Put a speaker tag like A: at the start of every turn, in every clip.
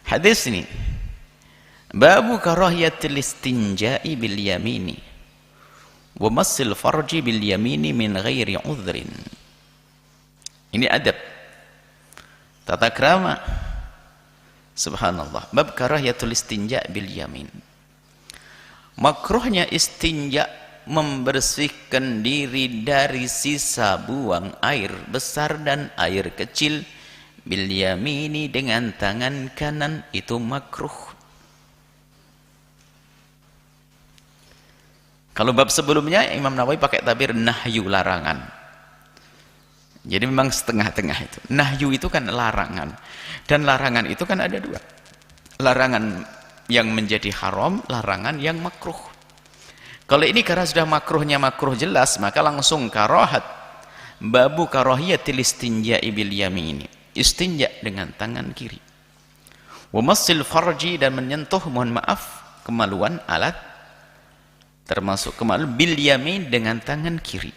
A: Hadis ini, babu karahiyatil istinja'i bil yamini wa massil farji bil yamini min ghairi udhrin. Ini adab, tata krama. Subhanallah. Bab karahiyatul istinja' bil yamin. Makruhnya istinja, membersihkan diri dari sisa buang air besar dan air kecil, bil yamini, dengan tangan kanan, itu makruh. Kalau bab sebelumnya Imam Nawawi pakai tabir nahyu, larangan. Jadi memang setengah-tengah itu. Nahyu itu kan larangan. Dan larangan itu kan ada dua. Larangan yang menjadi haram, larangan yang makruh. Kalau ini karena sudah makruhnya makruh jelas, maka langsung karahat. Babu karahiyatil istinja'i bil yamini. Istinja dengan tangan kiri. Wa massil farji, dan menyentuh, mohon maaf, kemaluan alat, termasuk kemaluan, bil yamin, dengan tangan kiri.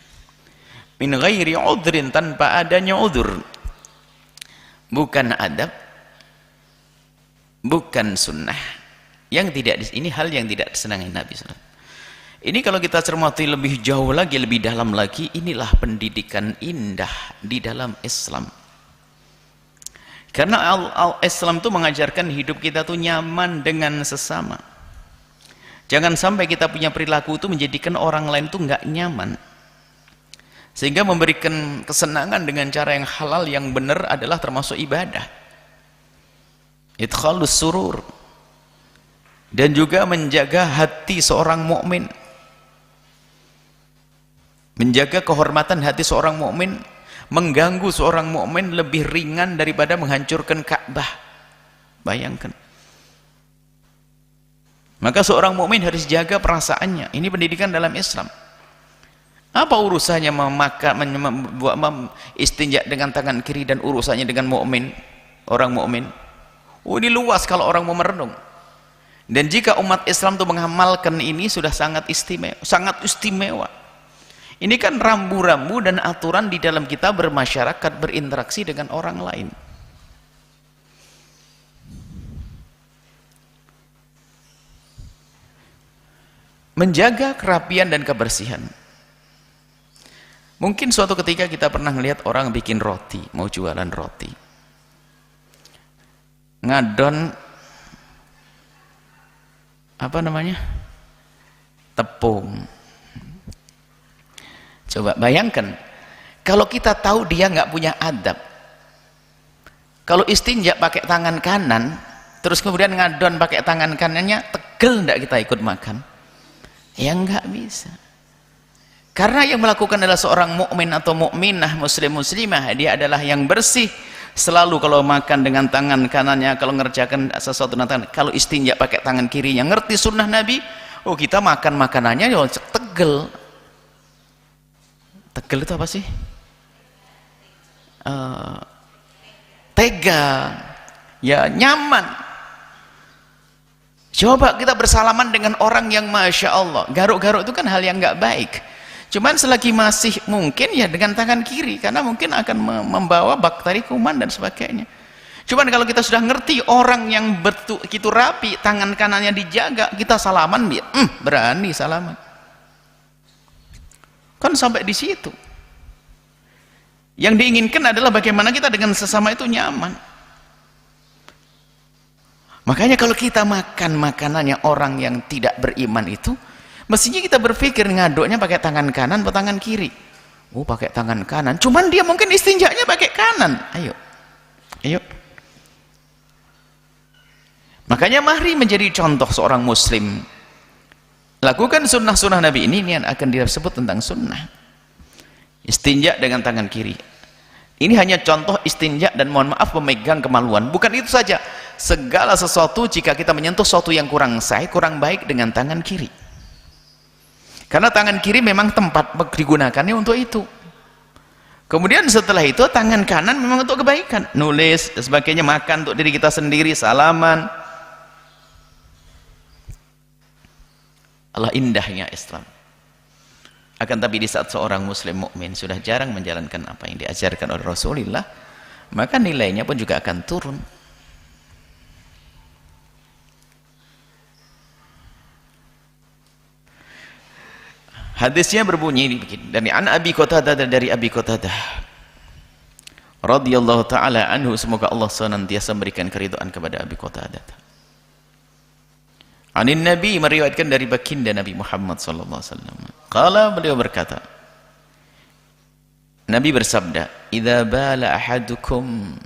A: Min ghairi udhrin, tanpa adanya udhur. Bukan adab, bukan sunnah, yang tidak, ini hal yang tidak disenangi Nabi SAW. Ini kalau kita cermati lebih jauh lagi, lebih dalam lagi, inilah pendidikan indah di dalam Islam. Karena Islam itu mengajarkan hidup kita tuh nyaman dengan sesama. Jangan sampai kita punya perilaku itu menjadikan orang lain tuh nggak nyaman. Sehingga memberikan kesenangan dengan cara yang halal, yang benar, adalah termasuk ibadah. Idkhalus surur. Dan juga menjaga hati seorang mukmin, menjaga kehormatan hati seorang mukmin. Mengganggu seorang mukmin lebih ringan daripada menghancurkan Ka'bah. Bayangkan. Maka seorang mukmin harus jaga perasaannya. Ini pendidikan dalam Islam. Apa urusannya istinja dengan tangan kiri dan urusannya dengan mukmin, orang mukmin? Oh, ini luas kalau orang mau merenung. Dan jika umat Islam itu mengamalkan ini, sudah sangat istimewa, sangat istimewa. Ini kan rambu-rambu dan aturan di dalam kita bermasyarakat, berinteraksi dengan orang lain. Menjaga kerapian dan kebersihan. Mungkin suatu ketika kita pernah melihat orang bikin roti, mau jualan roti, ngadon apa namanya, tepung. Coba bayangkan, kalau kita tahu dia nggak punya adab, kalau istinja pakai tangan kanan, terus kemudian ngadon pakai tangan kanannya, tegel nggak kita ikut makan? Ya nggak bisa. Karena yang melakukan adalah seorang mukmin atau mukminah, muslim muslimah, dia adalah yang bersih. Selalu kalau makan dengan tangan kanannya, kalau ngerjakan sesuatu dengan tangan, kalau istinja pakai tangan kirinya, ngerti sunnah Nabi. Oh, kita makan makanannya tegel. Tegel itu apa sih? Tega, ya nyaman. Coba kita bersalaman dengan orang yang masya Allah, garuk-garuk itu kan hal yang nggak baik. Cuman selagi masih mungkin ya dengan tangan kiri, karena mungkin akan membawa bakteri, kuman dan sebagainya. Cuman kalau kita sudah ngerti orang yang begitu rapi, tangan kanannya dijaga, kita salaman, berani salaman. Kan sampai di situ. Yang diinginkan adalah bagaimana kita dengan sesama itu nyaman. Makanya kalau kita makan makanannya orang yang tidak beriman itu, mestinya kita berpikir ngaduknya pakai tangan kanan atau tangan kiri. Oh, pakai tangan kanan. Cuman dia mungkin istinjaknya pakai kanan. Ayo. Ayo. Makanya mari menjadi contoh seorang muslim. Lakukan sunnah-sunnah Nabi ini yang akan disebut tentang sunnah. Istinja dengan tangan kiri. Ini hanya contoh istinja dan mohon maaf memegang kemaluan. Bukan itu saja. Segala sesuatu jika kita menyentuh sesuatu yang kurang sah, kurang baik dengan tangan kiri. Karena tangan kiri memang tempat digunakannya untuk itu. Kemudian setelah itu tangan kanan memang untuk kebaikan, nulis dan sebagainya, makan untuk diri kita sendiri, salaman. Allah indahnya Islam. Akan tapi di saat seorang muslim mukmin sudah jarang menjalankan apa yang diajarkan oleh Rasulullah, maka nilainya pun juga akan turun. Hadisnya berbunyi dari Abi Qatadah, dari Abi Qatadah radhiyallahu taala anhu, semoga Allah senantiasa memberikan keridhaan kepada Abi Qatadah. Anin Nabi, meriwayatkan dari baginda Nabi Muhammad sallallahu alaihi wasallam. Qala, beliau berkata, Nabi bersabda, "Idza bala ahadukum,"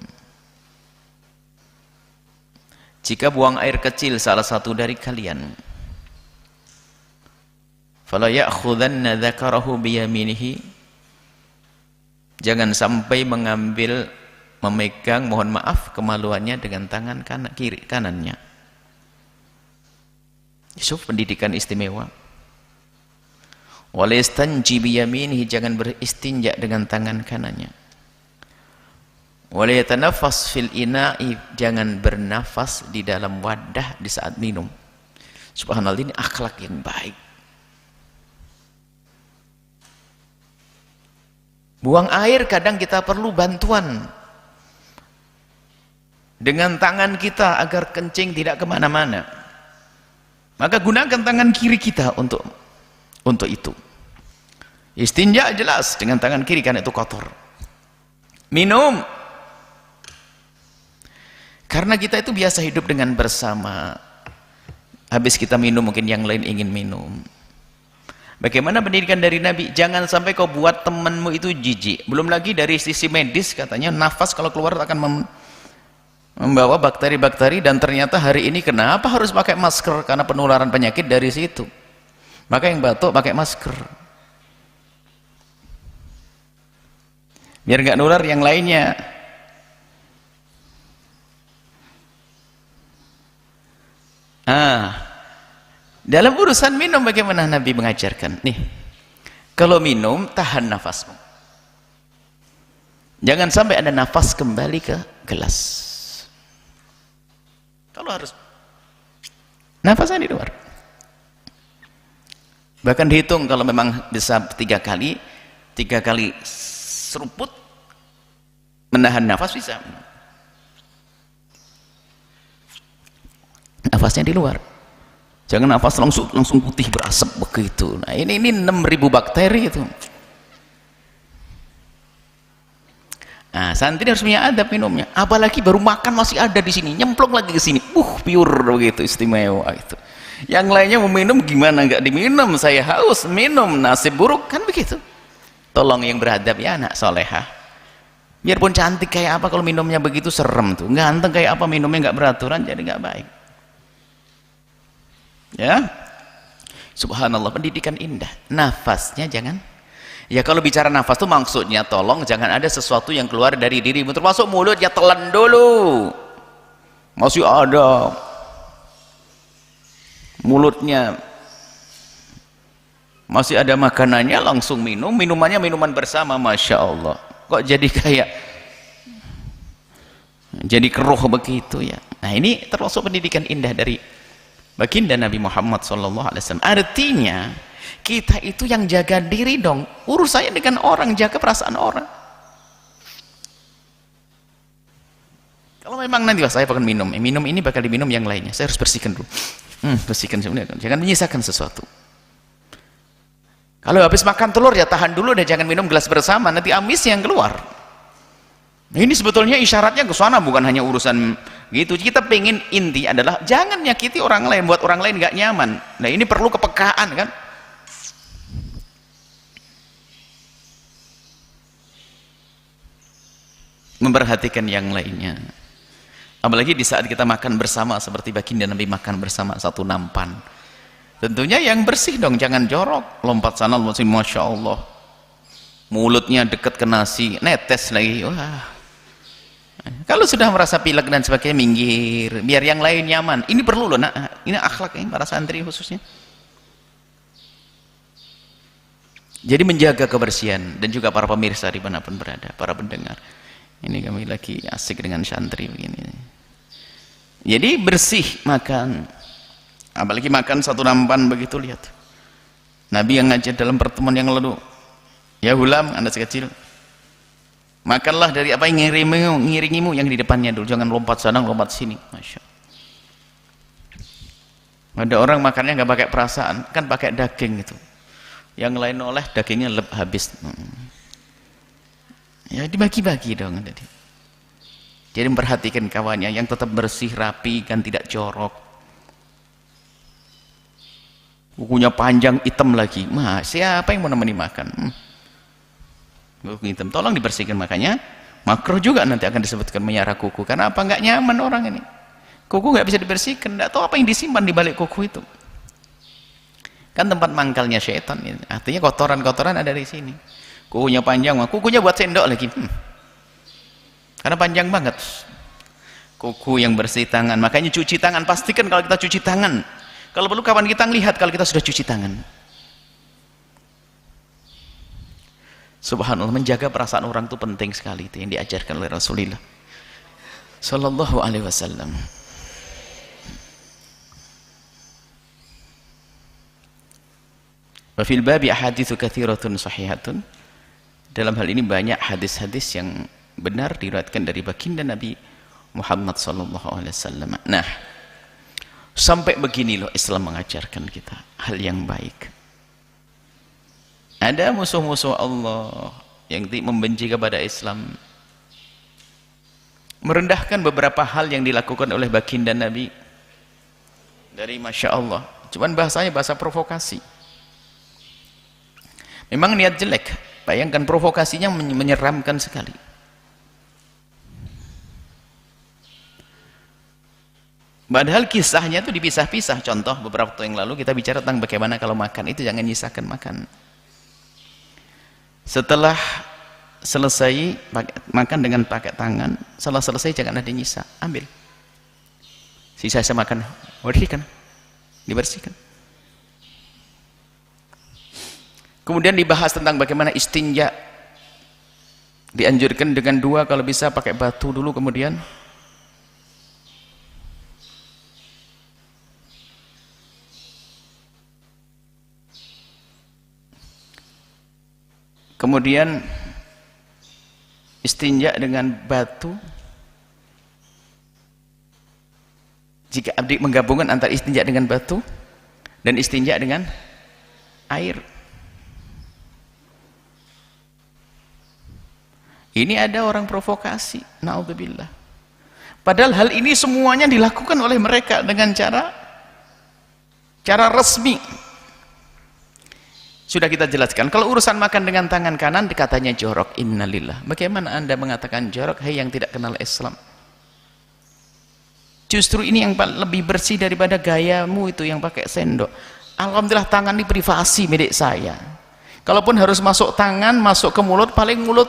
A: jika buang air kecil salah satu dari kalian, fala ya'khudanna dzakarahu biyaminihi, jangan sampai mengambil, memegang, mohon maaf, kemaluannya dengan tangan kiri kanannya. Yusuf, pendidikan istimewa. Wala yastanji biyaminihi, jangan beristinja dengan tangan kanannya. Wala yatanaffas fil ina'i, jangan bernafas di dalam wadah di saat minum. Subhanallah, ini akhlak yang baik. Buang air kadang kita perlu bantuan dengan tangan kita agar kencing tidak kemana-mana, maka gunakan tangan kiri kita untuk itu. Istinja jelas dengan tangan kiri karena itu kotor. Minum, karena kita itu biasa hidup dengan bersama. Habis kita minum mungkin yang lain ingin minum. Bagaimana pendidikan dari Nabi? Jangan sampai kau buat temanmu itu jijik. Belum lagi dari sisi medis, katanya nafas kalau keluar akan membawa bakteri-bakteri, dan ternyata hari ini kenapa harus pakai masker? Karena penularan penyakit dari situ. Maka yang batuk pakai masker, biar nggak nular yang lainnya. Dalam urusan minum bagaimana Nabi mengajarkan? Nih, kalau minum tahan nafasmu, jangan sampai ada nafas kembali ke gelas. Kalau harus nafasnya di luar, bahkan dihitung kalau memang bisa 3 kali seruput menahan nafas bisa. Nafasnya di luar, jangan nafas langsung putih berasap begitu. Nah, ini 6.000 bakteri itu. Nah, santri harus punya adab minumnya. Apalagi baru makan masih ada di sini, nyemplung lagi ke sini, pure begitu, istimewa itu. Yang lainnya mau minum gimana nggak diminum? Saya haus, minum, nasib buruk, kan begitu. Tolong yang beradab ya anak solehah. Biarpun cantik kayak apa, kalau minumnya begitu serem tuh. Ganteng kayak apa, minumnya nggak beraturan, jadi nggak baik. Ya, subhanallah, pendidikan indah. Nafasnya jangan, ya kalau bicara nafas tuh maksudnya tolong jangan ada sesuatu yang keluar dari dirimu, termasuk mulutnya, telan dulu. Masih ada mulutnya, masih ada makanannya, langsung minum. Minumannya minuman bersama, Masya Allah. Kok jadi kayak jadi keruh begitu ya. Nah, ini termasuk pendidikan indah dari baginda Nabi Muhammad SAW. Artinya kita itu yang jaga diri dong, urusannya dengan orang, jaga perasaan orang. Kalau memang nanti saya akan minum ini bakal diminum yang lainnya, saya harus bersihkan dulu. Bersihkan sebenarnya, jangan menyisakan sesuatu. Kalau habis makan telur ya tahan dulu deh, jangan minum gelas bersama, nanti amis yang keluar. Ini sebetulnya isyaratnya ke sana, bukan hanya urusan gitu. Kita pengen, inti adalah jangan nyakiti orang lain, buat orang lain nggak nyaman. Nah, ini perlu kepekaan kan. Memperhatikan yang lainnya. Apalagi di saat kita makan bersama, seperti baginda Nabi makan bersama satu nampan. Tentunya yang bersih dong, jangan jorok, lompat sana lompat sini, Masya Allah. Mulutnya dekat ke nasi, netes lagi. Wah. Kalau sudah merasa pilek dan sebagainya, minggir, biar yang lain nyaman. Ini perlu loh, nak. Ini akhlak ini para santri khususnya. Jadi menjaga kebersihan, dan juga para pemirsa dimanapun berada, para pendengar. Ini kami lagi asik dengan santri begini. Jadi bersih makan, apalagi makan satu nampan begitu, lihat. Nabi yang ngajar dalam pertemuan yang lalu, ya hulam, anda sekecil, makanlah dari apa yang ngiringimu yang di depannya dulu, jangan lompat sana lompat sini. Masya Allah. Ada orang makannya nggak pakai perasaan, kan pakai daging itu, yang lain oleh dagingnya habis. Ya dibagi-bagi dong tadi. Jadi memperhatikan kawannya yang tetap bersih, rapi, kan tidak jorok. Kukunya panjang, hitam lagi. Siapa yang mau nemeni makan? Kuku hitam, tolong dibersihkan. Makanya makruh juga nanti akan disebutkan menyara kuku. Karena apa? Nggak nyaman orang ini. Kuku nggak bisa dibersihkan. Nggak tahu apa yang disimpan di balik kuku itu. Kan tempat mangkalnya syaitan. Artinya kotoran-kotoran ada di sini. Kukunya panjang, kukunya buat sendok lagi. Karena panjang banget. Kuku yang bersih tangan. Makanya cuci tangan. Pastikan kalau kita cuci tangan. Kalau perlu kawan kita lihat kalau kita sudah cuci tangan. Subhanallah, menjaga perasaan orang itu penting sekali. Itu yang diajarkan oleh Rasulullah Sallallahu Alaihi Wasallam. Wa fil babi ahaditsu katsiratun sahihatun. Dalam hal ini banyak hadis-hadis yang benar diriwayatkan dari baginda Nabi Muhammad Sallallahu Alaihi Wasallam. Nah, sampai begini loh Islam mengajarkan kita hal yang baik. Ada musuh-musuh Allah yang membenci kepada Islam, merendahkan beberapa hal yang dilakukan oleh baginda Nabi dari Masya Allah. Cuman bahasanya bahasa provokasi. Memang niat jelek. Bayangkan provokasinya menyeramkan sekali. Padahal kisahnya itu dipisah-pisah. Contoh beberapa waktu yang lalu kita bicara tentang bagaimana kalau makan itu jangan nyisakan makan. Setelah selesai makan dengan pakai tangan, setelah selesai jangan ada nyisa, ambil. Sisa makan, dibersihkan. Kemudian dibahas tentang bagaimana istinja. Dianjurkan dengan 2, kalau bisa pakai batu dulu kemudian istinja dengan batu. Jika abdi menggabungkan antara istinja dengan batu dan istinja dengan air, ini ada orang provokasi, naudzubillah. Padahal hal ini semuanya dilakukan oleh mereka dengan cara resmi. Sudah kita jelaskan, kalau urusan makan dengan tangan kanan katanya jorok, innalillah. Bagaimana Anda mengatakan jorok, hai yang tidak kenal Islam? Justru ini yang lebih bersih daripada gayamu itu yang pakai sendok. Alhamdulillah tangan ini privasi milik saya. Kalaupun harus masuk tangan, masuk ke mulut, paling mulut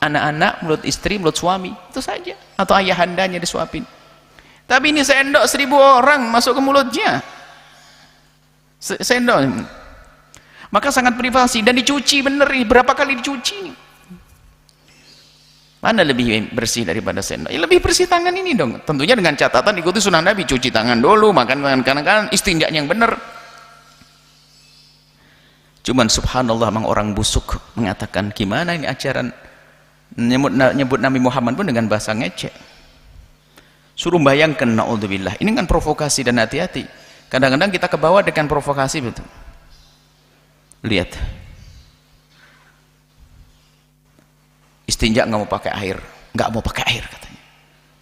A: anak-anak, mulut istri, mulut suami, itu saja. Atau ayahandanya disuapin. Tapi ini sendok 1000 orang masuk ke mulutnya. Sendok. Maka sangat privasi dan dicuci bener. Berapa kali dicuci? Mana lebih bersih daripada sendok? Ya lebih bersih tangan ini dong. Tentunya dengan catatan ikuti sunnah Nabi, cuci tangan dulu, makan tangan kanan, istinja yang benar. Cuman subhanallah, memang orang busuk mengatakan gimana ini ajaran nyebut Nabi Muhammad pun dengan bahasa ngecek. Suruh bayangkan, naudzubillah. Ini kan provokasi, dan hati-hati. Kadang-kadang kita kebawa dengan provokasi betul. Lihat, istinja nggak mau pakai air, katanya,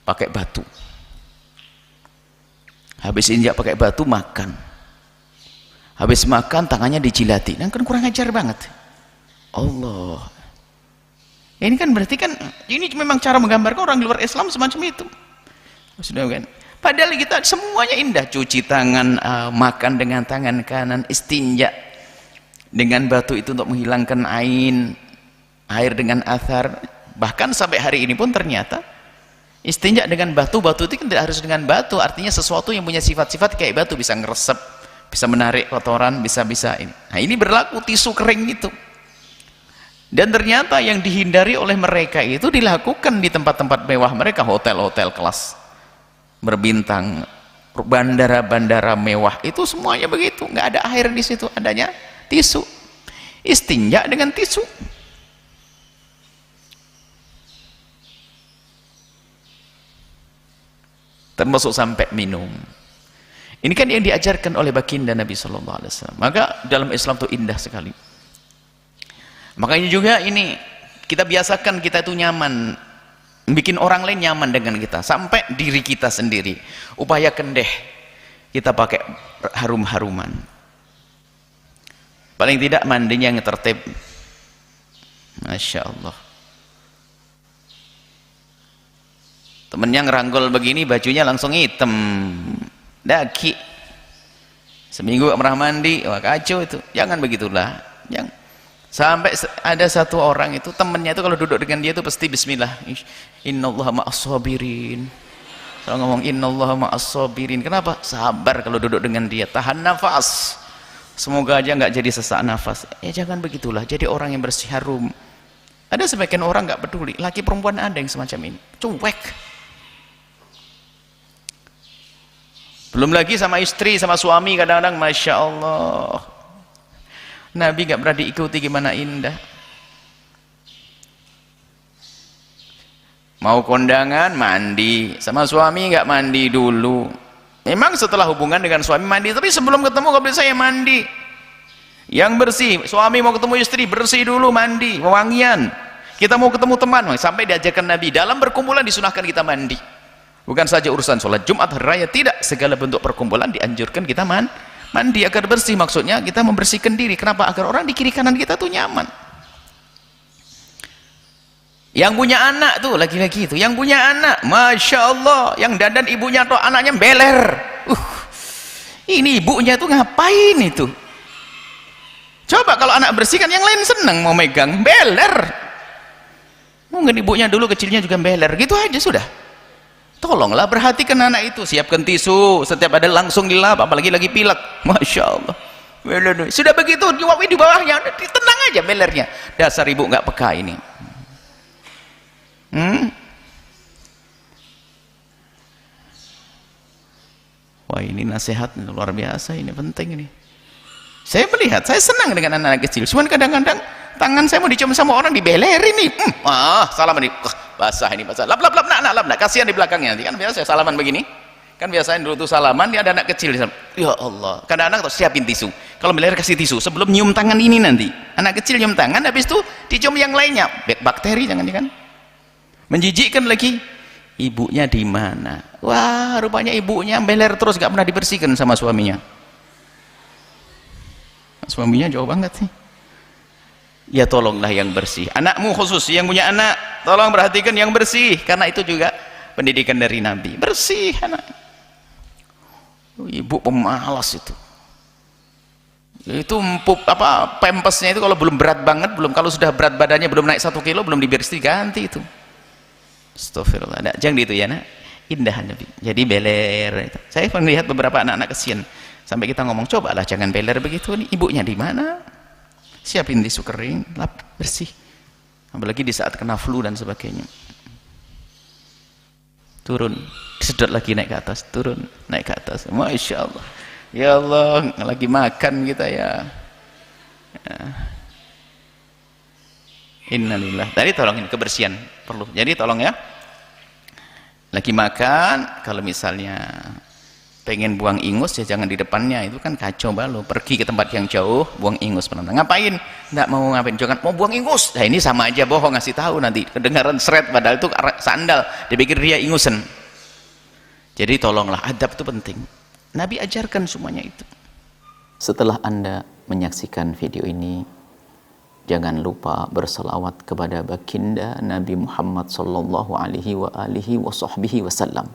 A: pakai batu. Habis istinja pakai batu, makan. Habis makan tangannya dijilati, kan kurang ajar banget. Allah, ini kan berarti kan ini memang cara menggambarkan orang di luar Islam semacam itu. Sudah kan? Padahal kita semuanya indah, cuci tangan, makan dengan tangan kanan, istinja dengan batu itu untuk menghilangkan air dengan athar. Bahkan sampai hari ini pun ternyata istinja dengan batu itu kan tidak harus dengan batu, artinya sesuatu yang punya sifat-sifat kayak batu, bisa ngeresep, bisa menarik kotoran, bisa ini. Nah ini berlaku tisu kering itu. Dan ternyata yang dihindari oleh mereka itu dilakukan di tempat-tempat mewah mereka, hotel-hotel kelas berbintang, bandara-bandara mewah, itu semuanya begitu, nggak ada air di situ, adanya tisu. Istinja dengan tisu. Termasuk sampai minum. Ini kan yang diajarkan oleh baginda Nabi Sallallahu Alaihi Wasallam. Maka dalam Islam itu indah sekali. Makanya juga ini kita biasakan kita itu nyaman, bikin orang lain nyaman dengan kita, sampai diri kita sendiri. Upayakan deh kita pakai harum-haruman. Paling tidak mandinya yang tertib. Masya Allah. Temennya ngeranggol begini, bajunya langsung hitam, daki. Seminggu gak pernah mandi, wah kacau itu. Jangan begitulah. Sampai ada satu orang itu, temennya itu kalau duduk dengan dia itu pasti bismillah. Innallaha ma'as-sabirin. Kalau ngomong innallaha ma'as-sabirin, kenapa? Sabar kalau duduk dengan dia, tahan nafas. Semoga aja nggak jadi sesak nafas. Jangan begitulah, jadi orang yang bersih harum. Ada sebagian orang nggak peduli, laki perempuan ada yang semacam ini, cuek. Belum lagi sama istri, sama suami kadang-kadang, Masya Allah. Nabi nggak pernah diikuti, gimana indah. Mau kondangan, mandi. Sama suami nggak mandi dulu. Memang setelah hubungan dengan suami mandi, tapi sebelum ketemu kalau saya mandi. Yang bersih, suami mau ketemu istri, bersih dulu, mandi, wangian. Kita mau ketemu teman, sampai diajarkan Nabi, dalam berkumpulan disunahkan kita mandi. Bukan saja urusan sholat Jumat, hari raya, tidak. Segala bentuk perkumpulan dianjurkan kita mandi agar bersih. Maksudnya kita membersihkan diri. Kenapa? Agar orang di kiri kanan kita tuh nyaman. Yang punya anak tuh, laki-laki itu, yang punya anak, Masya Allah, yang dandan ibunya atau anaknya beler. Ini ibunya tuh ngapain itu? Coba kalau anak bersih kan yang lain seneng mau megang, beler. Mungkin ibunya dulu kecilnya juga beler, gitu aja sudah. Tolonglah perhatikan anak itu, siapkan tisu, setiap ada langsung dilap, apalagi lagi pilek, Masya Allah. Sudah begitu, di bawahnya, tenang aja belernya. Dasar ibu nggak peka ini. Wah, ini nasihat luar biasa, ini penting ini. Saya melihat, saya senang dengan anak-anak kecil. Cuman kadang-kadang tangan saya mau dicium sama orang dibelerin nih. Salaman nih. Basah ini, basah. Lap, nak, kasihan di belakangnya nanti. Kan biasa saya salaman begini. Kan biasanya dulu tuh salaman, dia ada anak kecil di sana. Ya Allah. Kadang-kadang tuh siapin tisu. Kalau beler kasih tisu sebelum nyium tangan ini nanti. Anak kecil nyium tangan, habis itu dicium yang lainnya. Bakteri jangan kan. Menjijikkan lagi. Ibunya di mana? Wah, rupanya ibunya beler terus, gak pernah dibersihkan sama suaminya. Suaminya jauh banget sih. Ya tolonglah yang bersih. Anakmu khusus yang punya anak, tolong perhatikan yang bersih, karena itu juga pendidikan dari Nabi. Bersih anak. Ibu pemalas itu. Itu pempesnya itu kalau belum berat banget, kalau sudah berat badannya belum naik 1 kilo, belum dibersih, ganti itu. Astagfirullah. Nah, jangan gitu ya, nak. Indah Nabi. Jadi beler itu. Saya melihat beberapa anak-anak kesian. Sampai kita ngomong, cobalah jangan beler begitu nih. Ibunya di mana? Siapin tisu kering, lap, bersih. Apalagi di saat kena flu dan sebagainya. Turun, sedot lagi naik ke atas, turun, naik ke atas. Masya Allah. Ya Allah, lagi makan kita ya. Innalillah. Tadi tolongin kebersihan perlu. Jadi tolong ya. Lagi makan, kalau misalnya pengen buang ingus ya jangan di depannya, itu kan kacau balau. Pergi ke tempat yang jauh, buang ingus. Ngapain? Nggak mau ngapain? Jangan mau buang ingus. Nah ini sama aja bohong, ngasih tahu nanti kedengaran seret padahal itu sandal. Dipikir dia ingusan. Jadi tolonglah, adab itu penting. Nabi ajarkan semuanya itu. Setelah Anda menyaksikan video ini, jangan lupa berselawat kepada baginda Nabi Muhammad sallallahu alaihi wa alihi wa sahbihi wasallam.